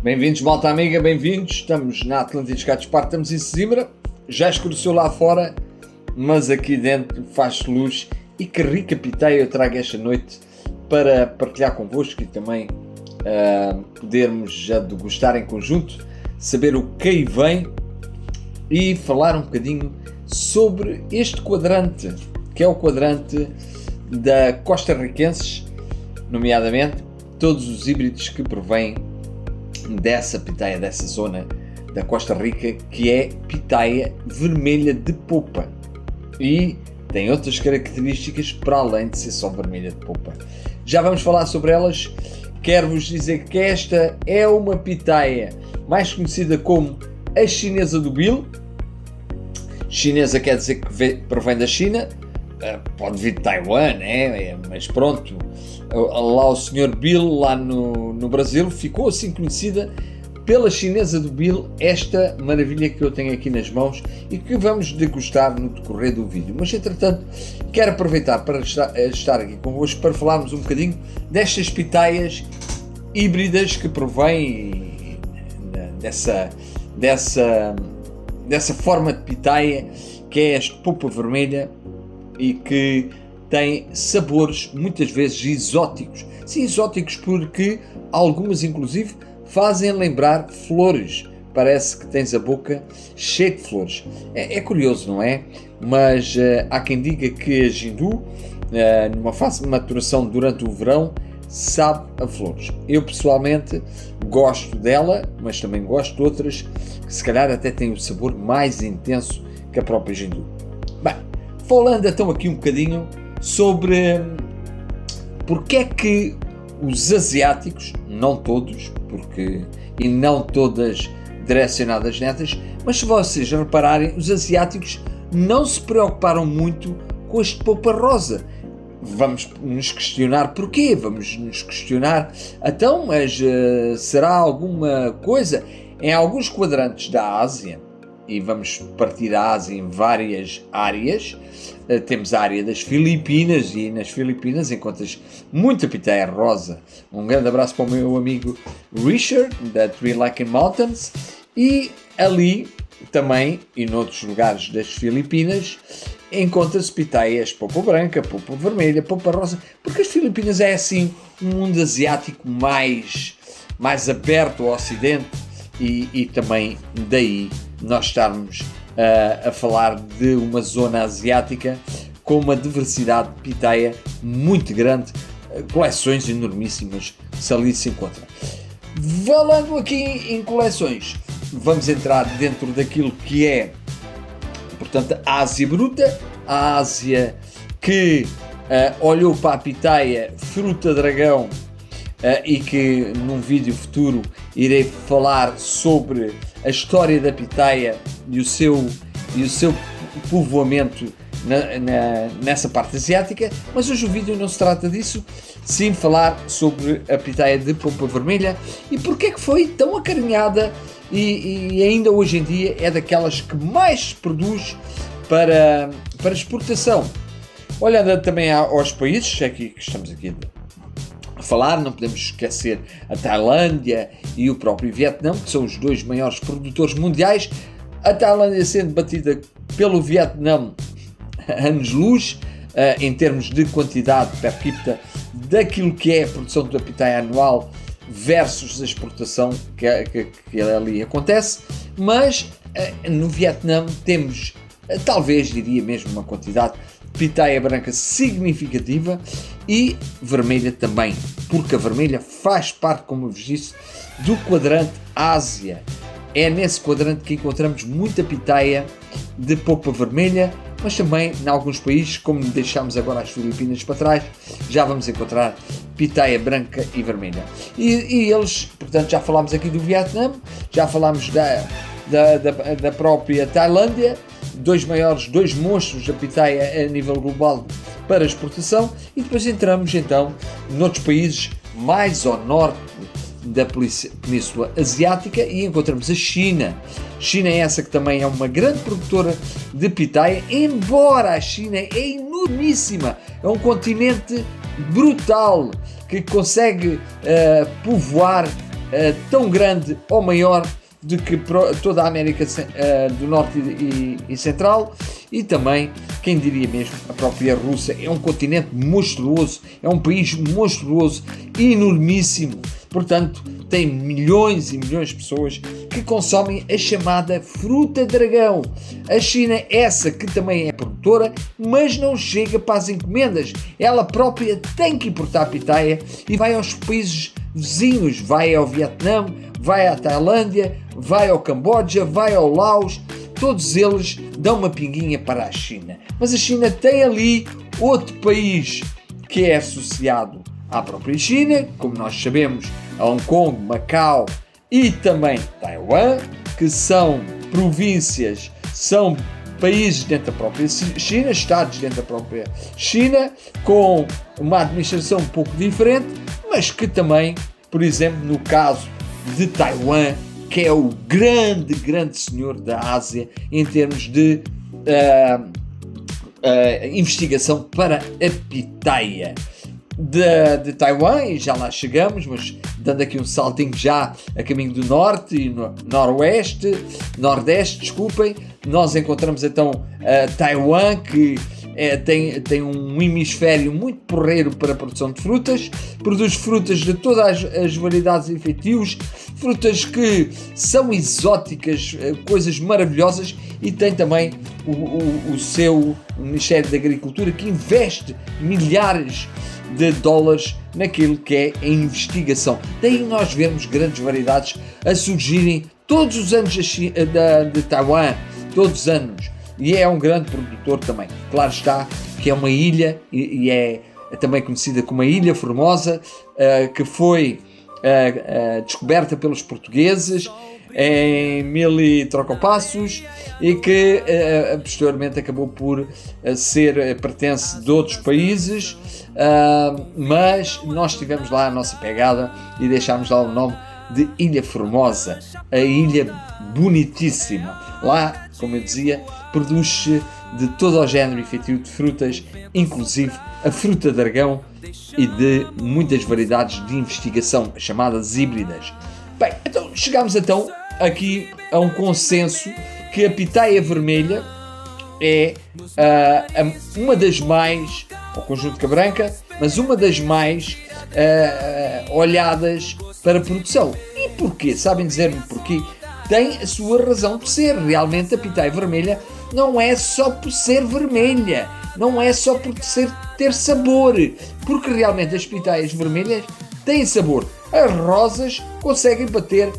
Bem-vindos, malta amiga, bem-vindos. Estamos na Atlânticos Gatos Parque, estamos em Sesimbra. Já escureceu lá fora, mas aqui dentro faz luz. E que rica piteia eu trago esta noite para partilhar convosco e também podermos já degustar em conjunto, saber o que aí vem e falar um bocadinho sobre este quadrante, que é o quadrante da costarricenses, nomeadamente todos os híbridos que provêm dessa piteia, dessa zona da Costa Rica, que é piteia vermelha de polpa e tem outras características para além de ser só vermelha de polpa. Já vamos falar sobre elas. Quero-vos dizer que esta é uma piteia mais conhecida como a chinesa do Bill. Chinesa quer dizer que provém da China, pode vir de Taiwan, mas pronto, lá o Sr. Bill, lá no Brasil, ficou assim conhecida pela chinesa do Bill, esta maravilha que eu tenho aqui nas mãos e que vamos degustar no decorrer do vídeo. Mas, entretanto, quero aproveitar para estar aqui convosco para falarmos um bocadinho destas piteias híbridas que provêm dessa forma de piteia, que é esta polpa vermelha e que tem sabores muitas vezes exóticos. Sim, exóticos porque algumas inclusive fazem lembrar flores. Parece que tens a boca cheia de flores. É curioso, não é? Mas há quem diga que a Jindu, numa fase de maturação durante o verão, sabe a flores. Eu pessoalmente gosto dela, mas também gosto de outras que se calhar até têm o sabor mais intenso que a própria Jindu. Bem, falando então aqui um bocadinho sobre porque é que os asiáticos, não todos, e não todas direcionadas netas, mas se vocês repararem, os asiáticos não se preocuparam muito com este polpa rosa. Vamos nos questionar porquê, vamos nos questionar, então, mas será alguma coisa? Em alguns quadrantes da Ásia, e vamos partir a Ásia em várias áreas, temos a área das Filipinas, e nas Filipinas encontras muita piteia rosa. Um grande abraço para o meu amigo Richard, da Three Lichen Mountains, e ali também, e noutros lugares das Filipinas, encontra-se piteias polpa branca, polpa vermelha, polpa rosa, porque as Filipinas é assim um mundo asiático mais aberto ao Ocidente, e também daí nós estarmos a falar de uma zona asiática com uma diversidade de piteia muito grande, coleções enormíssimas que se ali se encontram. Falando aqui em coleções, vamos entrar dentro daquilo que é, portanto, a Ásia bruta, a Ásia que olhou para a piteia fruta dragão, e que num vídeo futuro irei falar sobre a história da piteia e o seu povoamento nessa parte asiática, mas hoje o vídeo não se trata disso, sim falar sobre a piteia de polpa vermelha e porque é que foi tão acarinhada e ainda hoje em dia é daquelas que mais se produz para exportação. Olhando também aos países, aqui que estamos aqui a falar, não podemos esquecer a Tailândia e o próprio Vietnã, que são os dois maiores produtores mundiais. A Tailândia sendo batida pelo Vietnã anos-luz, em termos de quantidade per capita daquilo que é a produção da piteia anual versus a exportação que ali acontece, mas no Vietnã temos, talvez diria mesmo, uma quantidade de piteia branca significativa e vermelha também, porque a vermelha faz parte, como eu vos disse, do quadrante Ásia. É nesse quadrante que encontramos muita piteia de polpa vermelha, mas também em alguns países, como deixámos agora as Filipinas para trás, já vamos encontrar piteia branca e vermelha. E eles, portanto, já falámos aqui do Vietnã, já falámos da própria Tailândia, dois monstros da piteia a nível global para exportação, e depois entramos então noutros países mais ao norte da Península Asiática e encontramos a China. China é essa que também é uma grande produtora de piteia, embora a China é enormíssima, é um continente brutal que consegue povoar tão grande ou maior do que toda a América do Norte e Central, e também, quem diria mesmo, a própria Rússia. É um continente monstruoso, é um país monstruoso, enormíssimo, portanto tem milhões e milhões de pessoas que consomem a chamada fruta dragão. A China, essa que também é produtora, mas não chega para as encomendas, ela própria tem que importar pitaia e vai aos países vizinhos, vai ao Vietnã, vai à Tailândia, vai ao Camboja, vai ao Laos, todos eles dão uma pinguinha para a China. Mas a China tem ali outro país que é associado à própria China, como nós sabemos, a Hong Kong, Macau e também Taiwan, que são províncias, são países dentro da própria China, estados dentro da própria China, com uma administração um pouco diferente, mas que também, por exemplo, no caso de Taiwan, que é o grande senhor da Ásia em termos de investigação para a pitaia de Taiwan, e já lá chegamos, mas dando aqui um saltinho já a caminho do norte e nordeste, desculpem, nós encontramos então Taiwan, que tem um hemisfério muito porreiro para a produção de frutas, produz frutas de todas as variedades e feitios, frutas que são exóticas, coisas maravilhosas, e tem também o seu Ministério da Agricultura, que investe milhares de dólares naquilo que é a investigação. Daí nós vemos grandes variedades a surgirem todos os anos de Taiwan, todos os anos, e é um grande produtor também. Claro está que é uma ilha, e é também conhecida como a Ilha Formosa, que foi descoberta pelos portugueses em 1000 e trocopassos, e que posteriormente acabou por pertence de outros países, mas nós tivemos lá a nossa pegada e deixámos lá o nome de Ilha Formosa, a ilha bonitíssima. Lá, como eu dizia, produz-se de todo o género e feitio de frutas, inclusive a fruta dragão, e de muitas variedades de investigação, as chamadas híbridas. Bem, então chegamos aqui a um consenso que a pitaia vermelha é uma das mais, o conjunto de branca, mas uma das mais olhadas para a produção. E porquê? Sabem dizer-me porquê? Tem a sua razão de ser. Realmente a pitaia vermelha não é só por ser vermelha, não é só por ter sabor, porque realmente as pitaias vermelhas têm sabor. As rosas conseguem bater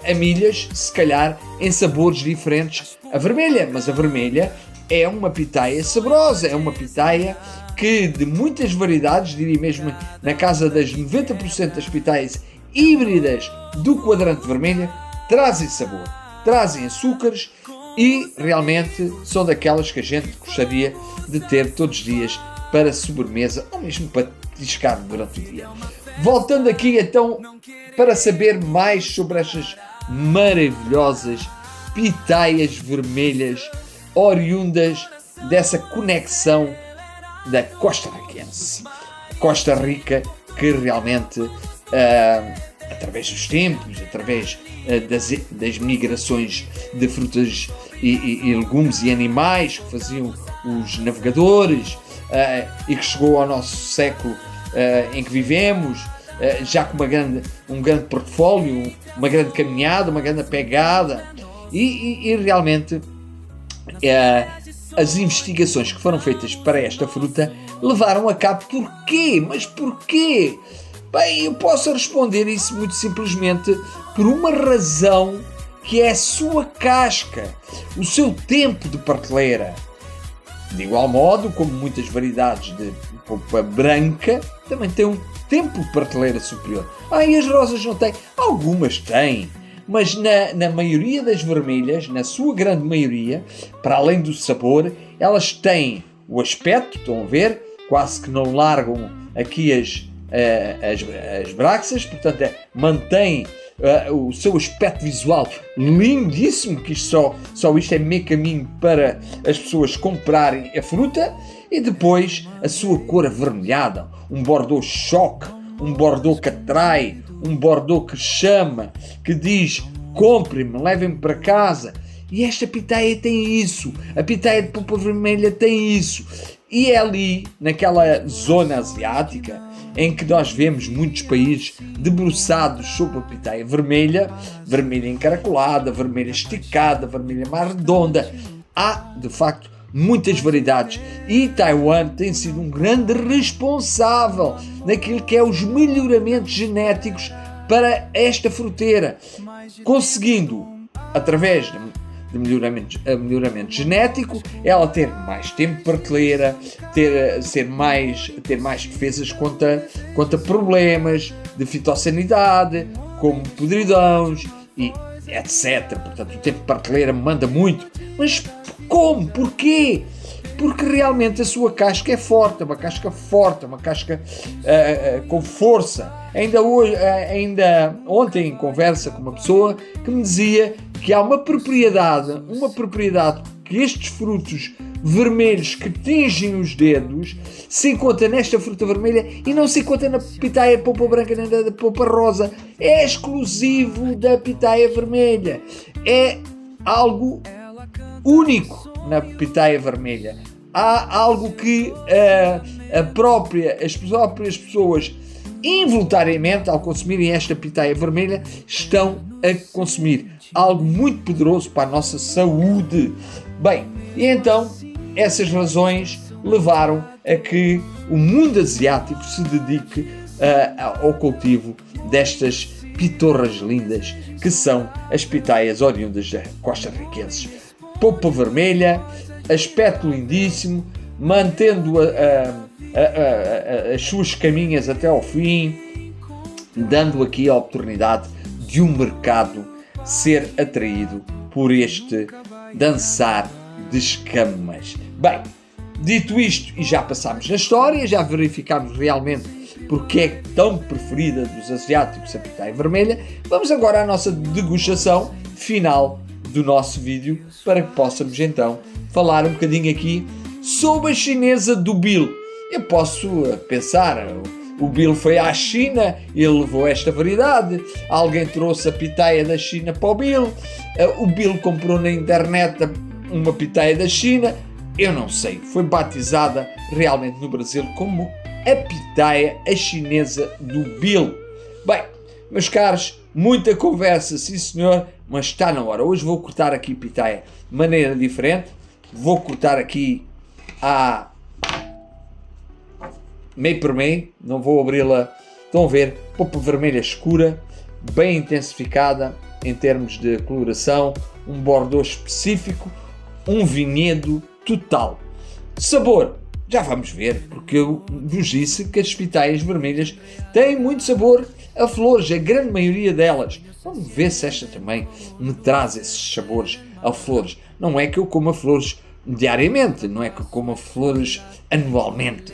a milhas, se calhar, em sabores diferentes a vermelha, mas a vermelha é uma pitaia saborosa, é uma pitaia que de muitas variedades, diria mesmo na casa das 90% das pitaias híbridas do quadrante vermelho, trazem sabor, trazem açúcares e realmente são daquelas que a gente gostaria de ter todos os dias para sobremesa ou mesmo para tiscar durante o dia. Voltando aqui então para saber mais sobre estas maravilhosas pitaias vermelhas oriundas dessa conexão da Costa Riquense. Costa Rica, que realmente através dos tempos, através das migrações de frutas e legumes e animais que faziam os navegadores, e que chegou ao nosso século em que vivemos, já com um grande portfólio, uma grande caminhada, uma grande pegada, e realmente as investigações que foram feitas para esta fruta levaram a cabo. Porquê? Mas porquê? Bem, eu posso responder isso muito simplesmente por uma razão, que é a sua casca, o seu tempo de prateleira. De igual modo, como muitas variedades de polpa branca, também tem um tempo de prateleira superior. E as rosas não têm? Algumas têm, mas na maioria das vermelhas, na sua grande maioria, para além do sabor, elas têm o aspecto, estão a ver, quase que não largam aqui as braxas, portanto mantém o seu aspecto visual lindíssimo, que só isto é meio caminho para as pessoas comprarem a fruta, e depois a sua cor avermelhada, um bordeaux choque, um bordeaux que atrai, um Bordeaux que chama, que diz comprem-me, levem-me para casa. E esta pitaia tem isso, a pitaia de polpa vermelha tem isso. E é ali, naquela zona asiática, em que nós vemos muitos países debruçados sobre a pitaia vermelha, vermelha encaracolada, vermelha esticada, vermelha mais redonda. Há, de facto, muitas variedades e Taiwan tem sido um grande responsável naquilo que é os melhoramentos genéticos para esta fruteira, conseguindo, através de melhoramento genético, ela ter mais tempo de prateleira, ter mais defesas contra problemas de fitossanidade, como podridões e etc. Portanto, o tempo de prateleira manda muito. Mas como? Porquê? Porque realmente a sua casca é forte, uma casca forte, uma casca com força. Ainda ontem, em conversa com uma pessoa que me dizia que há uma propriedade que estes frutos vermelhos que tingem os dedos se encontra nesta fruta vermelha e não se encontra na pitaia de polpa branca nem da polpa rosa. É exclusivo da pitaia vermelha. É algo único na pitaia vermelha. Há algo que as próprias pessoas, involuntariamente, ao consumirem esta pitaia vermelha, estão a consumir algo muito poderoso para a nossa saúde. Bem, e então essas razões levaram a que o mundo asiático se dedique ao cultivo destas pitorras lindas, que são as pitaias oriundas da costa riquenses. Polpa vermelha, aspecto lindíssimo, mantendo as suas caminhas até ao fim, dando aqui a oportunidade de um mercado ser atraído por este dançar de escamas. Bem, dito isto, e já passámos na história, já verificámos realmente porque é tão preferida dos asiáticos a pitaia vermelha, vamos agora à nossa degustação final do nosso vídeo, para que possamos então falar um bocadinho aqui sobre a chinesa do Bill. Eu posso pensar, o Bill foi à China, ele levou esta variedade, alguém trouxe a pitaia da China para o Bill comprou na internet uma pitaia da China, eu não sei, foi batizada realmente no Brasil como a pitaia, a chinesa do Bill. Bem, meus caros, muita conversa, sim senhor, mas está na hora. Hoje vou cortar aqui pitaia de maneira diferente, vou cortar aqui meio por meio, não vou abri-la. Estão a ver, polpa vermelha escura, bem intensificada em termos de coloração, um Bordeaux específico, um vinhedo total. Sabor, já vamos ver, porque eu vos disse que as pitaias vermelhas têm muito sabor a flores, a grande maioria delas. Vamos ver se esta também me traz esses sabores a flores. Não é que eu coma flores diariamente, não é que eu coma flores anualmente,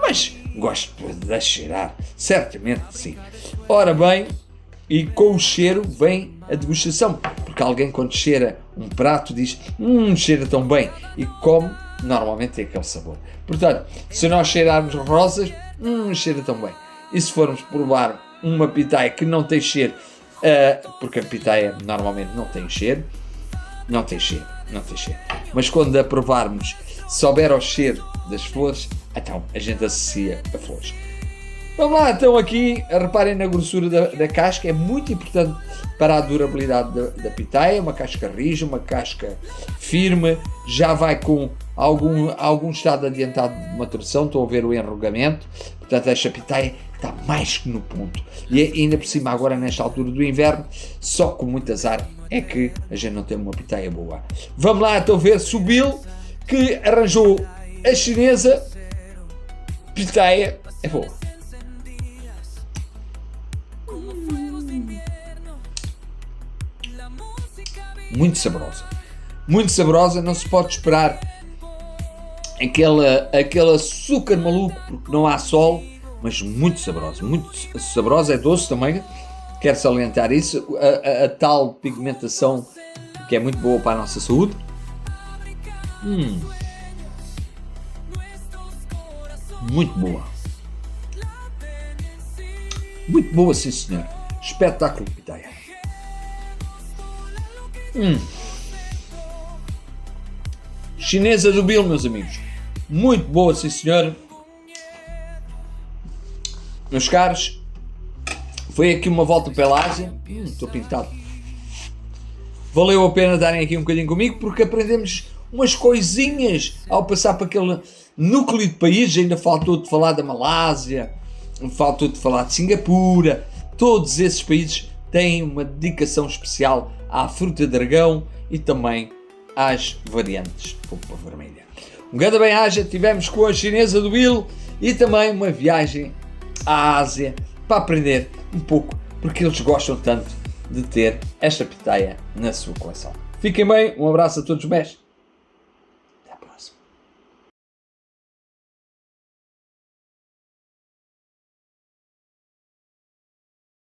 mas gosto de as cheirar, certamente sim. Ora bem, e com o cheiro vem a degustação, porque alguém quando cheira um prato diz, cheira tão bem, e come, normalmente tem aquele sabor. Portanto, se nós cheirarmos rosas, cheira tão bem. E se formos provar uma pitaia que não tem cheiro, porque a pitaia normalmente não tem cheiro, mas quando a provarmos, se souber ao cheiro das flores, então a gente associa a flores. Vamos lá, então aqui, reparem na grossura da casca, é muito importante para a durabilidade da pitaia, uma casca rija, uma casca firme, já vai com algum estado adiantado de maturação, estão a ver o enrugamento, portanto esta pitaia está mais que no ponto. E ainda por cima agora nesta altura do inverno, só com muito azar é que a gente não tem uma pitaia boa. Vamos lá então ver se o Bill, que arranjou a chinesa, pitaia é boa. Muito saborosa, não se pode esperar aquele açúcar maluco, porque não há sol, mas muito saborosa, é doce também, quero salientar isso, a tal pigmentação que é muito boa para a nossa saúde. Muito boa, sim senhor. Espetáculo de pitaia. Chinesa do Bill, meus amigos. Muito boa, sim senhor. Meus caros, foi aqui uma volta pela Ásia. Estou pintado. Valeu a pena darem aqui um bocadinho comigo, porque aprendemos umas coisinhas ao passar para aquele núcleo de países. Ainda faltou de falar da Malásia, faltou de falar de Singapura. Todos esses países têm uma dedicação especial à fruta de dragão e também às variantes de polpa vermelha. Um grande bem-aja, tivemos com a chinesa do Bill e também uma viagem à Ásia para aprender um pouco, porque eles gostam tanto de ter esta pitaia na sua coleção. Fiquem bem, um abraço a todos os mestres.